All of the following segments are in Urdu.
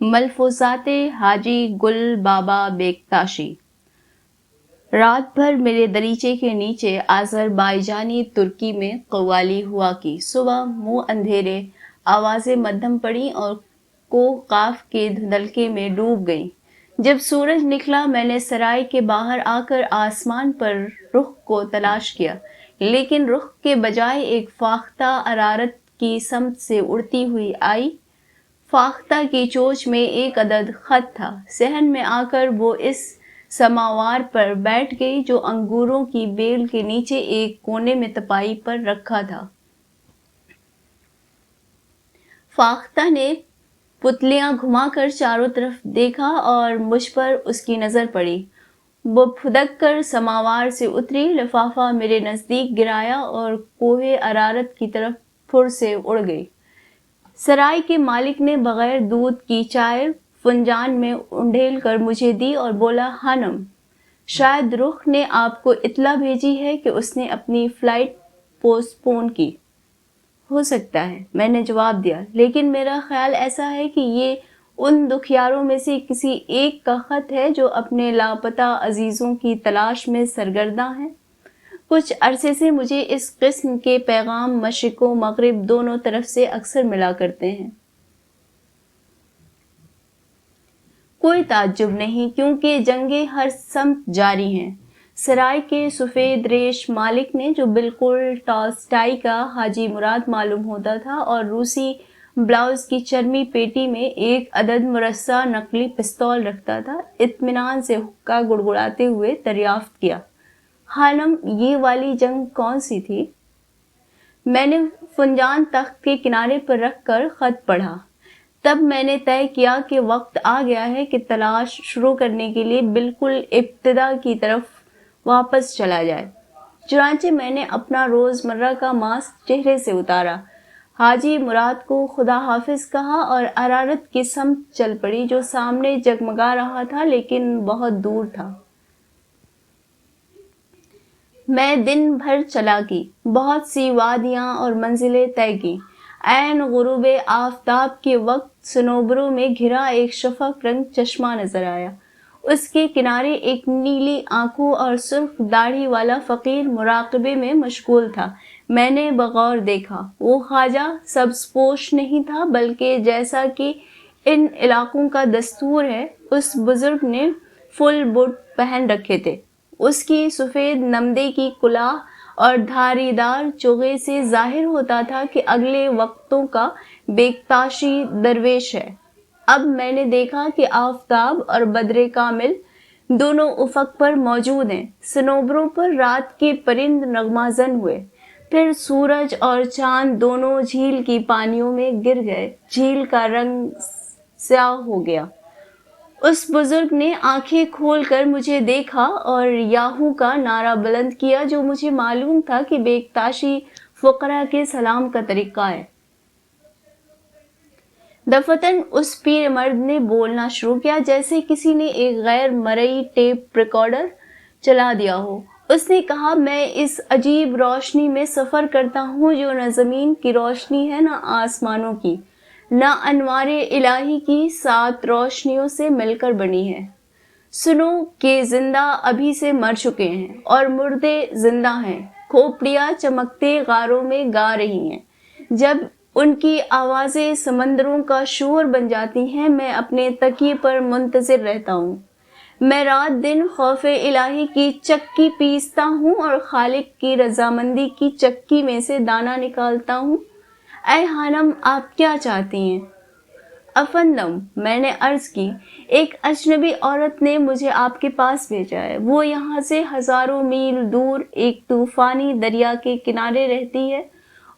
ملفوظات حاجی گل بابا بیکتاشی۔ رات بھر میرے دریچے کے نیچے آذربائیجانی ترکی میں قوالی ہوا کی۔ صبح منہ اندھیرے آوازیں مدھم پڑیں اور کوہ قاف کے دھندلکے میں ڈوب گئیں۔ جب سورج نکلا میں نے سرائے کے باہر آ کر آسمان پر رخ کو تلاش کیا، لیکن رخ کے بجائے ایک فاختہ ارارت کی سمت سے اڑتی ہوئی آئی۔ فاختہ کی چوچ میں ایک عدد خط تھا۔ صحن میں آ کر وہ اس سماوار پر بیٹھ گئی جو انگوروں کی بیل کے نیچے ایک کونے میں تپائی پر رکھا تھا۔ فاختہ نے پتلیاں گھما کر چاروں طرف دیکھا اور مجھ پر اس کی نظر پڑی۔ وہ پھدک کر سماوار سے اتری، لفافہ میرے نزدیک گرایا اور کوہ ارارت کی طرف پھر سے اڑ گئی۔ سرائے کے مالک نے بغیر دودھ کی چائے فنجان میں انڈیل کر مجھے دی اور بولا، خانم، شاید رخ نے آپ کو اطلاع بھیجی ہے کہ اس نے اپنی فلائٹ پوسٹ پون کی۔ ہو سکتا ہے، میں نے جواب دیا، لیکن میرا خیال ایسا ہے کہ یہ ان دکھیاروں میں سے کسی ایک کا خط ہے جو اپنے لاپتہ عزیزوں کی تلاش میں سرگرداں ہیں۔ کچھ عرصے سے مجھے اس قسم کے پیغام مشرق و مغرب دونوں طرف سے اکثر ملا کرتے ہیں۔ کوئی تعجب نہیں، کیونکہ جنگیں ہر سمت جاری ہیں۔ سرائے کے سفید ریش مالک نے، جو بالکل ٹالسٹائی کا حاجی مراد معلوم ہوتا تھا اور روسی بلاؤز کی چرمی پیٹی میں ایک عدد مرصع نقلی پستول رکھتا تھا، اطمینان سے حقہ گڑگڑاتے ہوئے دریافت کیا، خانم، یہ والی جنگ کون سی تھی؟ میں نے فنجان تخت کے کنارے پر رکھ کر خط پڑھا۔ تب میں نے طے کیا کہ وقت آ گیا ہے کہ تلاش شروع کرنے کے لیے بالکل ابتدا کی طرف واپس چلا جائے۔ چنانچہ میں نے اپنا روزمرہ کا ماسک چہرے سے اتارا، حاجی مراد کو خدا حافظ کہا اور ارارت کی سمت چل پڑی جو سامنے جگمگا رہا تھا لیکن بہت دور تھا۔ میں دن بھر چلا کی، بہت سی وادیاں اور منزلیں طے کی۔ عین غروب آفتاب کے وقت صنوبروں میں گھرا ایک شفق رنگ چشمہ نظر آیا۔ اس کے کنارے ایک نیلی آنکھوں اور سرخ داڑھی والا فقیر مراقبے میں مشغول تھا۔ میں نے بغور دیکھا، وہ خواجہ سبز پوش نہیں تھا، بلکہ جیسا کہ ان علاقوں کا دستور ہے، اس بزرگ نے فل بوٹ پہن رکھے تھے۔ اس کی سفید نمدے کی کلاه اور دھاری دار چوغے سے ظاہر ہوتا تھا کہ اگلے وقتوں کا بیکتاشی درویش ہے۔ اب میں نے دیکھا کہ آفتاب اور بدر کامل دونوں افق پر موجود ہیں۔ صنوبروں پر رات کے پرند نغمہ زن ہوئے، پھر سورج اور چاند دونوں جھیل کی پانیوں میں گر گئے، جھیل کا رنگ سیاہ ہو گیا۔ اس بزرگ نے آنکھیں کھول کر مجھے دیکھا اور یاہو کا نعرہ بلند کیا، جو مجھے معلوم تھا کہ بیکتاشی فقراء کے سلام کا طریقہ ہے۔ دفعتاً اس پیر مرد نے بولنا شروع کیا جیسے کسی نے ایک غیر مرئی ٹیپ ریکارڈر چلا دیا ہو۔ اس نے کہا، میں اس عجیب روشنی میں سفر کرتا ہوں جو نہ زمین کی روشنی ہے نہ آسمانوں کی، نہ انوار الہی کی 7 روشنیوں سے مل کر بنی ہے۔ سنو کہ زندہ ابھی سے مر چکے ہیں اور مردے زندہ ہیں، کھوپڑیاں چمکتے غاروں میں گا رہی ہیں۔ جب ان کی آوازیں سمندروں کا شور بن جاتی ہیں، میں اپنے تکیے پر منتظر رہتا ہوں۔ میں رات دن خوف الہی کی چکی پیستا ہوں اور خالق کی رضامندی کی چکی میں سے دانہ نکالتا ہوں۔ اے خانم، آپ کیا چاہتی ہیں؟ افندم، میں نے عرض کی، ایک اجنبی عورت نے مجھے آپ کے پاس بھیجا ہے۔ وہ یہاں سے ہزاروں میل دور ایک طوفانی دریا کے کنارے رہتی ہے۔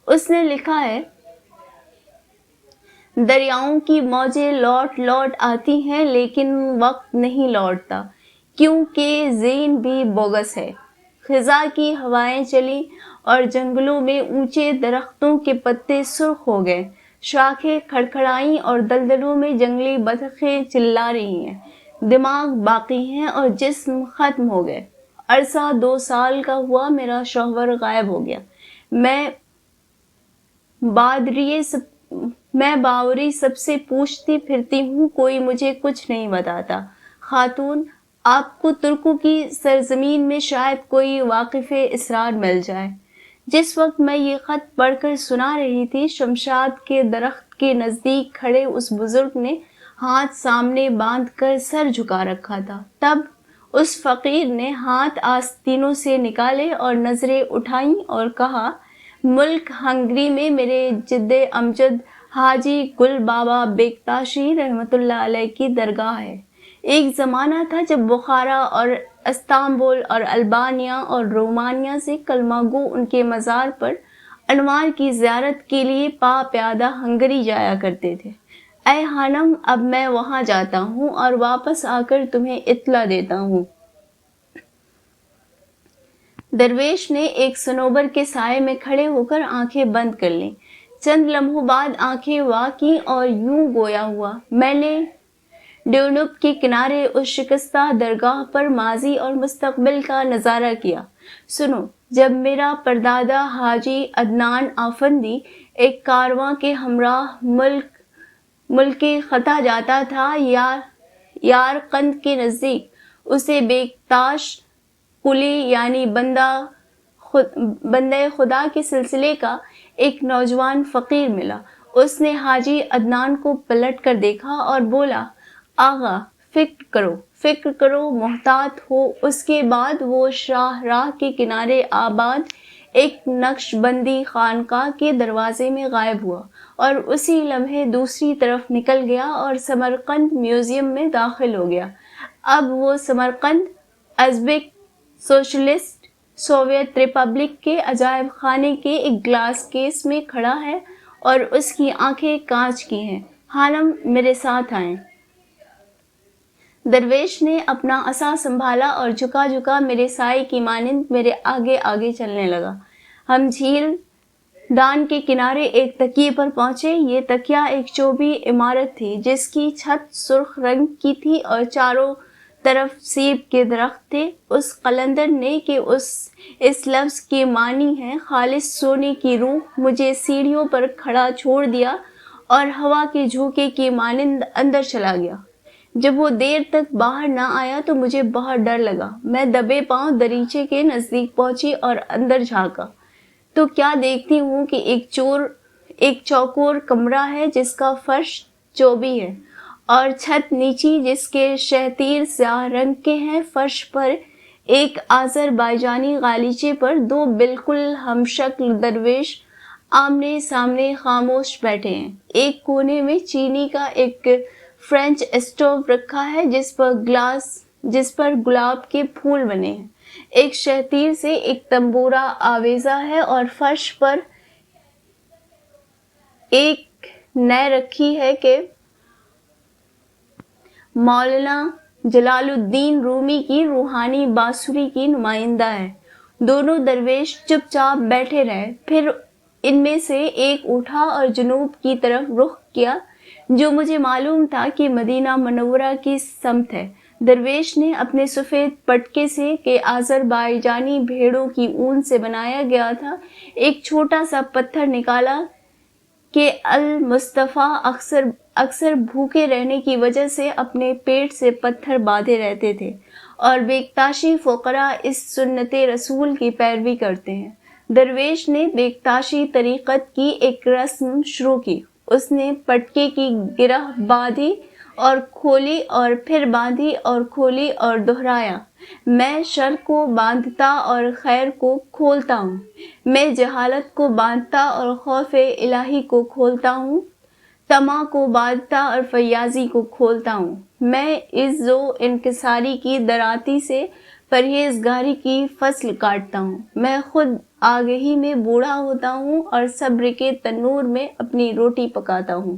اس نے لکھا ہے، دریاؤں کی موجیں لوٹ لوٹ آتی ہیں لیکن وقت نہیں لوٹتا، کیونکہ ذہن بھی بوگس ہے۔ خزاں کی ہوائیں چلیں اور جنگلوں میں اونچے درختوں کے پتے سرخ ہو گئے، شاخیں کھڑکھڑائیں اور دلدلوں میں جنگلی بطخیں چلا رہی ہیں۔ دماغ باقی ہیں اور جسم ختم ہو گئے۔ عرصہ 2 سال کا ہوا، میرا شوہر غائب ہو گیا۔ میں میں باوری سب سے پوچھتی پھرتی ہوں، کوئی مجھے کچھ نہیں بتاتا۔ خاتون، آپ کو ترکوں کی سرزمین میں شاید کوئی واقف اسرار مل جائے۔ جس وقت میں یہ خط پڑھ کر سنا رہی تھی، شمشاد کے درخت کے نزدیک کھڑے اس بزرگ نے ہاتھ سامنے باندھ کر سر جھکا رکھا تھا۔ تب اس فقیر نے ہاتھ آستینوں سے نکالے اور نظریں اٹھائیں اور کہا، ملک ہنگری میں میرے جد امجد حاجی گل بابا بیکتاشی رحمۃ اللہ علیہ کی درگاہ ہے۔ ایک زمانہ تھا جب بخارا اور استانبول اور البانیہ اور رومانیہ سے کلمہ گو ان کے مزار پر انوار کی زیارت کے لیے پا پیادہ ہنگری جایا کرتے تھے۔ اے خانم، اب میں وہاں جاتا ہوں اور واپس آ کر تمہیں اطلاع دیتا ہوں۔ درویش نے ایک صنوبر کے سائے میں کھڑے ہو کر آنکھیں بند کر لیں۔ چند لمحوں بعد آنکھیں وا کیں اور یوں گویا ہوا، میں نے ڈیونوب کے کنارے اس شکستہ درگاہ پر ماضی اور مستقبل کا نظارہ کیا۔ سنو، جب میرا پردادا حاجی عدنان آفندی ایک کارواں کے ہمراہ ملک خطا جاتا تھا، یارقند کے نزدیک اسے بیکتاش قلی یعنی بندہ خدا کے سلسلے کا ایک نوجوان فقیر ملا۔ اس نے حاجی عدنان کو پلٹ کر دیکھا اور بولا، آغا، فکر کرو، محتاط ہو۔ اس کے بعد وہ شاہ راہ کے کنارے آباد ایک نقش بندی خانقاہ کے دروازے میں غائب ہوا اور اسی لمحے دوسری طرف نکل گیا اور سمرقند میوزیم میں داخل ہو گیا۔ اب وہ سمرقند ازبک سوشلسٹ سوویت ریپبلک کے عجائب خانے کے ایک گلاس کیس میں کھڑا ہے اور اس کی آنکھیں کانچ کی ہیں۔ خانم، میرے ساتھ آئیں۔ درویش نے اپنا عصا سنبھالا اور جھکا جھکا میرے سائے کی مانند میرے آگے آگے چلنے لگا۔ ہم جھیل ڈان کے کنارے ایک تکیے پر پہنچے۔ یہ تکیہ ایک چوبی عمارت تھی جس کی چھت سرخ رنگ کی تھی اور چاروں طرف سیب کے درخت تھے۔ اس قلندر نے کہ اس لفظ کے معنی ہے خالص سونے کی روح، مجھے سیڑھیوں پر کھڑا چھوڑ دیا اور ہوا کے جھونکے کی مانند اندر چلا گیا۔ جب وہ دیر تک باہر نہ آیا تو مجھے بہت ڈر لگا۔ میں دبے پاؤں دریچے کے نزدیک پہنچی اور اندر جھانکا تو کیا دیکھتی ہوں کہ ایک چوکور کمرہ ہے جس کا فرش چوبی ہے اور چھت نیچی جس کے شہتیر سیاہ رنگ کے ہیں۔ فرش پر ایک آذربائیجانی غالیچے پر دو بالکل ہم شکل درویش آمنے سامنے خاموش بیٹھے ہیں۔ ایک کونے میں چینی کا ایک فرینچ اسٹوو رکھا ہے جس پر گلاب کے پھول بنے ہیں۔ ایک شہتیر سے ایک تنبورہ آویزہ ہے اور فرش پر ایک نئے رکھی ہے کہ مولانا جلال الدین رومی کی روحانی بانسری کی نمائندہ ہے۔ دونوں درویش چپ چاپ بیٹھے رہے، پھر ان میں سے ایک اٹھا اور جنوب کی طرف رخ کیا، جو مجھے معلوم تھا کہ مدینہ منورہ کی سمت ہے۔ درویش نے اپنے سفید پٹکے سے کہ آذربائیجانی بھیڑوں کی اون سے بنایا گیا تھا ایک چھوٹا سا پتھر نکالا کہ المصطفیٰ اکثر بھوکے رہنے کی وجہ سے اپنے پیٹ سے پتھر باندھے رہتے تھے اور بیکتاشی فقراء اس سنت رسول کی پیروی کرتے ہیں۔ درویش نے بیکتاشی طریقت کی ایک رسم شروع کی۔ اس نے پٹکے کی گرہ باندھی اور کھولی اور پھر باندھی اور کھولی اور دہرایا، میں شر کو باندھتا اور خیر کو کھولتا ہوں، میں جہالت کو باندھتا اور خوف الہی کو کھولتا ہوں، طمع کو باندھتا اور فیاضی کو کھولتا ہوں، میں عز و انکساری کی دراتی سے پرہیزگاری کی فصل کاٹتا ہوں، میں خود آگہی میں بوڑھا ہوتا ہوں اور صبر کے تنور میں اپنی روٹی پکاتا ہوں۔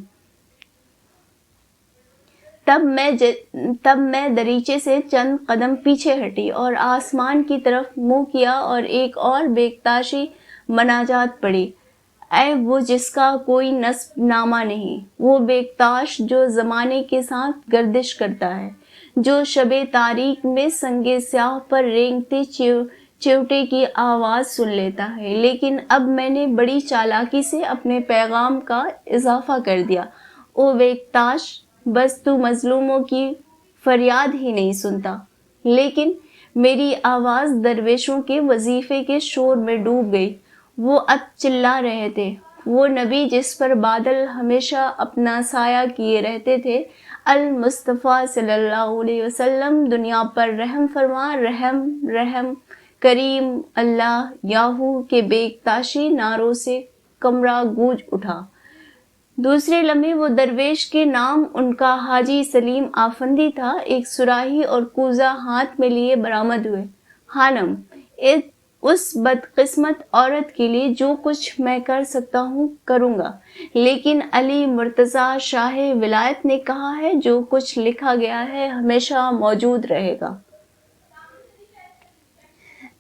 تب میں دریچے سے چند قدم پیچھے ہٹی اور آسمان کی طرف منہ کیا اور ایک اور بیکتاشی مناجات پڑھی۔ اے وہ جس کا کوئی نسب نامہ نہیں، وہ بیکتاش جو زمانے کے ساتھ گردش کرتا ہے، جو شب تاریک میں سنگ سیاہ پر رینگتے چیوٹے کی آواز سن لیتا ہے، لیکن اب میں نے بڑی چالاکی سے اپنے پیغام کا اضافہ کر دیا۔ او بیکتاش، بس تو مظلوموں کی فریاد ہی نہیں سنتا۔ لیکن میری آواز درویشوں کے وظیفے کے شور میں ڈوب گئی۔ وہ اب چلا رہے تھے، وہ نبی جس پر بادل ہمیشہ اپنا سایہ کیے رہتے تھے، المصطفیٰ صلی اللہ علیہ وسلم، دنیا پر رحم فرما، رحم رحم کریم اللہ یاہو کے بیکتاشی نعروں سے کمرہ گونج اٹھا۔ دوسرے لمحے وہ درویش کے نام ان کا حاجی سلیم آفندی تھا، ایک صراحی اور کوزہ ہاتھ میں لیے برآمد ہوئے۔ خانم، اس بدقسمت عورت کے لیے جو کچھ میں کر سکتا ہوں کروں گا، لیکن علی مرتضیٰ شاہ ولایت نے کہا ہے جو کچھ لکھا گیا ہے ہمیشہ موجود رہے گا۔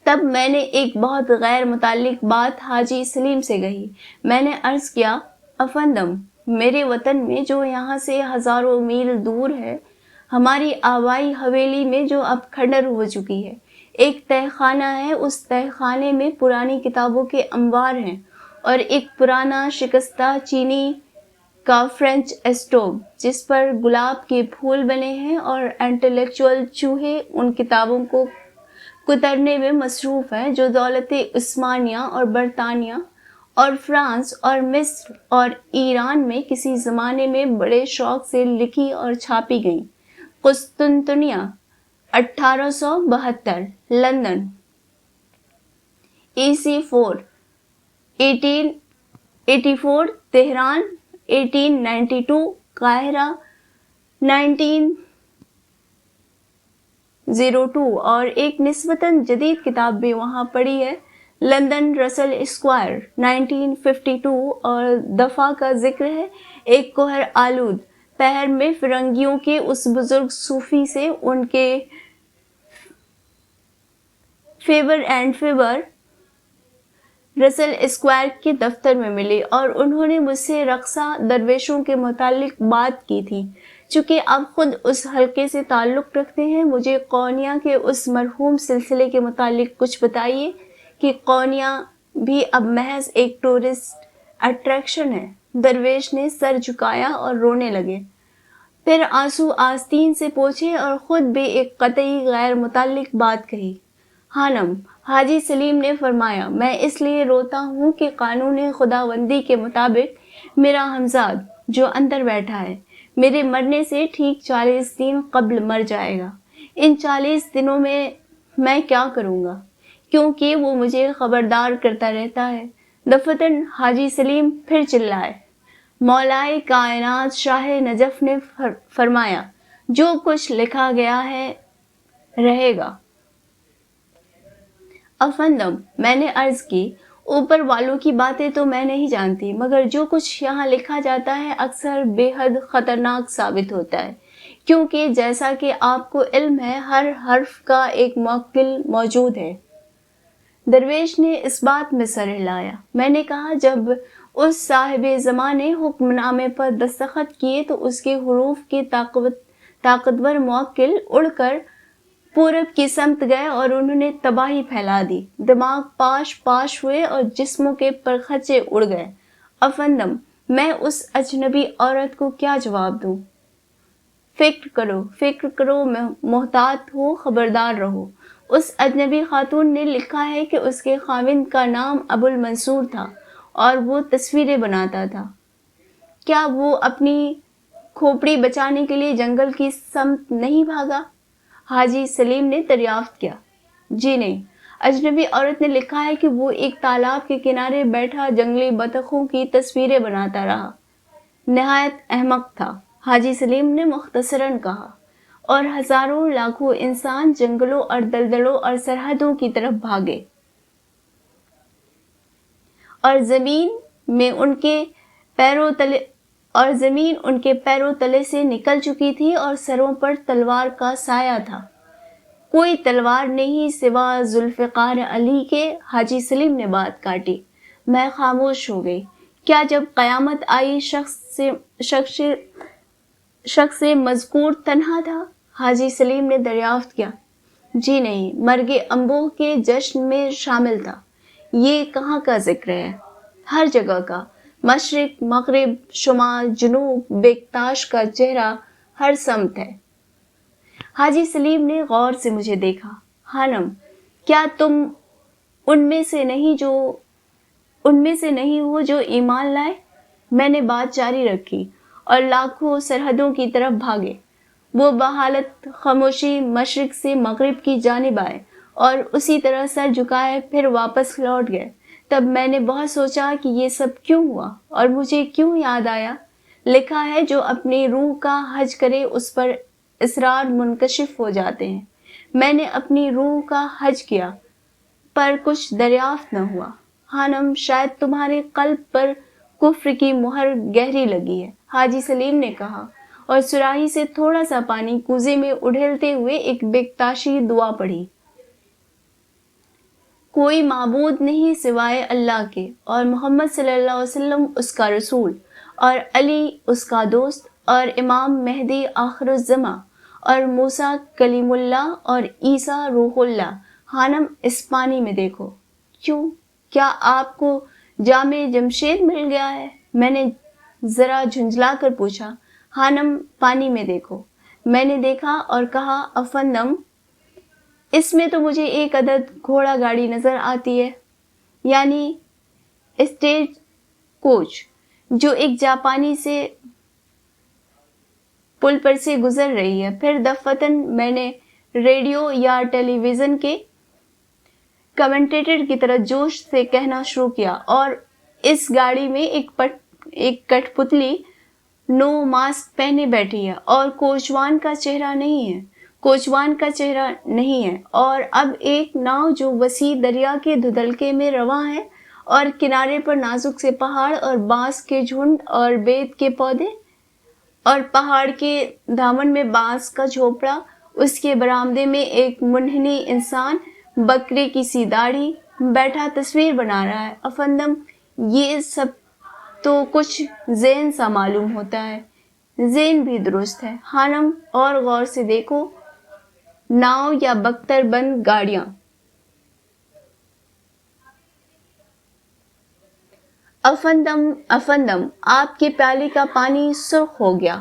تب میں نے ایک بہت غیر متعلق بات حاجی سلیم سے کہی۔ میں نے عرض کیا، افندم، میرے وطن میں جو یہاں سے ہزاروں میل دور ہے، ہماری آبائی حویلی میں جو اب کھنڈر ہو چکی ہے، ایک تہہ خانہ ہے۔ اس تہہ خانے میں پرانی کتابوں کے انبار ہیں اور ایک پرانا شکستہ چینی کا فرینچ اسٹوو جس پر گلاب کے پھول بنے ہیں، اور انٹلیکچوئل چوہے ان کتابوں کو کترنے میں مصروف ہیں جو دولت عثمانیہ اور برطانیہ اور فرانس اور مصر اور ایران میں کسی زمانے میں بڑے شوق سے لکھی اور چھاپی گئیں۔ قسطنطنیہ 1872، لندن EC4 1884، تہران 1892، قاہرہ 1902، اور ایک نسبتاً جدید کتاب بھی وہاں پڑی ہے، لندن رسل اسکوائر 1952، اور دفعہ کا ذکر ہے ایک کوہر آلود پہر میں فرنگیوں کے اس بزرگ صوفی سے ان کے فیبر اینڈ فیبر رسل اسکوائر کے دفتر میں ملی، اور انہوں نے مجھ سے رقصہ درویشوں کے متعلق بات کی تھی۔ چونکہ آپ خود اس حلقے سے تعلق رکھتے ہیں، مجھے قونیہ کے اس مرحوم سلسلے کے متعلق کچھ بتائیے کہ قونیہ بھی اب محض ایک ٹورسٹ اٹریکشن ہے۔ درویش نے سر جھکایا اور رونے لگے، پھر آنسو آستین سے پوچھے اور خود بھی ایک قطعی غیر متعلق بات کہی۔ خانم، حاجی سلیم نے فرمایا، میں اس لیے روتا ہوں کہ قانون خداوندی کے مطابق میرا ہمزاد جو اندر بیٹھا ہے، میرے مرنے سے ٹھیک 40 دن قبل مر جائے گا۔ ان 40 دنوں میں کیا کروں گا؟ کیونکہ وہ مجھے خبردار کرتا رہتا ہے۔ دفتن حاجی سلیم پھر چلائے۔ مولائے کائنات شاہ نجف نے فرمایا، جو کچھ لکھا گیا ہے رہے گا۔ افندم، میں نے عرض کی، اوپر والوں کی باتیں تو میں نہیں جانتی، مگر جو کچھ یہاں لکھا جاتا ہے اکثر بے حد خطرناک ثابت ہوتا ہے، کیونکہ جیسا کہ آپ کو علم ہے، ہر حرف کا ایک موکل موجود ہے۔ درویش نے اس بات میں سر ہلایا۔ میں نے کہا، جب اس صاحب زمان نے حکم نامے پر دستخط کیے تو اس کے حروف کے طاقتور موکل اڑ کر پورب کی سمت گئے اور انہوں نے تباہی پھیلا دی، دماغ پاش ہوئے اور جسموں کے پرخچے اڑ گئے۔ افندم، میں اس اجنبی عورت کو کیا جواب دوں؟ فکر کرو، محتاط ہو، خبردار رہو۔ اس اجنبی خاتون نے لکھا ہے کہ اس کے خاوند کا نام ابو المنصور تھا اور وہ تصویریں بناتا تھا۔ کیا وہ اپنی کھوپڑی بچانے کے لیے جنگل کی سمت نہیں بھاگا؟ حاجی سلیم نے دریافت کیا۔ جی نہیں، اجنبی عورت نے لکھا ہے کہ وہ ایک تالاب کے کنارے بیٹھا جنگلی بطخوں کی تصویریں بناتا رہا۔ نہایت احمق تھا، حاجی سلیم نے مختصراً کہا، اور ہزاروں لاکھوں انسان جنگلوں اور دلدلوں اور سرحدوں کی طرف بھاگے، اور زمین ان کے پیروں تلے سے نکل چکی تھی اور سروں پر تلوار کا سایہ تھا۔ کوئی تلوار نہیں سوا ذوالفقار علی کے۔ حاجی سلیم نے بات کاٹی۔ میں خاموش ہو گئی۔ کیا جب قیامت آئی شخص مذکور تنہا تھا؟ حاجی سلیم نے دریافت کیا۔ جی نہیں، مرگ انبوہ کے جشن میں شامل تھا۔ یہ کہاں کا ذکر ہے؟ ہر جگہ کا، مشرق، مغرب، شمال، جنوب، بیکتاش کا چہرہ ہر سمت ہے۔ حاجی سلیم نے غور سے مجھے دیکھا۔ خانم، کیا تم ان میں سے نہیں ہو جو ایمان لائے؟ میں نے بات جاری رکھی اور لاکھوں سرحدوں کی طرف بھاگے۔ وہ بحالت خاموشی مشرق سے مغرب کی جانب آئے اور اسی طرح سر جھکائے پھر واپس لوٹ گئے۔ تب میں نے بہت سوچا کہ یہ سب کیوں ہوا، اور مجھے کیوں یاد آیا، لکھا ہے جو اپنی روح کا حج کرے اس پر اسرار منکشف ہو جاتے ہیں۔ میں نے اپنی روح کا حج کیا پر کچھ دریافت نہ ہوا۔ خانم، شاید تمہارے قلب پر کفر کی مہر گہری لگی ہے، حاجی سلیم نے کہا، اور سراہی سے تھوڑا سا پانی کوزے میں اڑھیلتے ہوئے ایک بیکتاشی دعا پڑھی۔ کوئی معبود نہیں سوائے اللہ کے، اور محمد صلی اللہ علیہ وسلم اس کا رسول، اور علی اس کا دوست، اور امام مہدی آخر الزماں، اور موسیٰ کلیم اللہ، اور عیسیٰ روح اللہ۔ خانم، اس پانی میں دیکھو۔ کیوں؟ کیا آپ کو جامع جمشید مل گیا ہے؟ میں نے ذرا جھنجھلا کر پوچھا۔ خانم، پانی میں دیکھو۔ میں نے دیکھا اور کہا، افندم، اس میں تو مجھے ایک عدد گھوڑا گاڑی نظر آتی ہے، یعنی اسٹیج کوچ، جو ایک جاپانی سے پل پر سے گزر رہی ہے۔ پھر دفعتاً میں نے ریڈیو یا ٹیلی ویژن کے کمنٹیٹر کی طرح جوش سے کہنا شروع کیا، اور اس گاڑی میں ایک کٹھ پتلی نو ماسک پہنے بیٹھی ہے، اور کوچوان کا چہرہ نہیں ہے، اور اب ایک ناؤ جو وسیع دریا کے دھدلکے میں رواں ہے، اور کنارے پر نازک سے پہاڑ اور بانس کے جھنڈ اور بید کے پودے، اور پہاڑ کے دامن میں بانس کا جھوپڑا، اس کے برآمدے میں ایک منحنی انسان بکرے کی سی داڑھی بیٹھا تصویر بنا رہا ہے۔ افندم، یہ سب تو کچھ ذہن سا معلوم ہوتا ہے۔ ذہن بھی درست ہے خانم، اور غور سے دیکھو، ناؤ یا بختر بند گاڑیاں۔ افندم، آپ کے پیالے کا پانی سرخ ہو گیا۔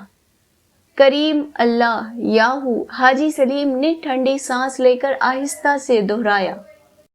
کریم اللہ، یاہو، حاجی سلیم نے ٹھنڈی سانس لے کر آہستہ سے دہرایا۔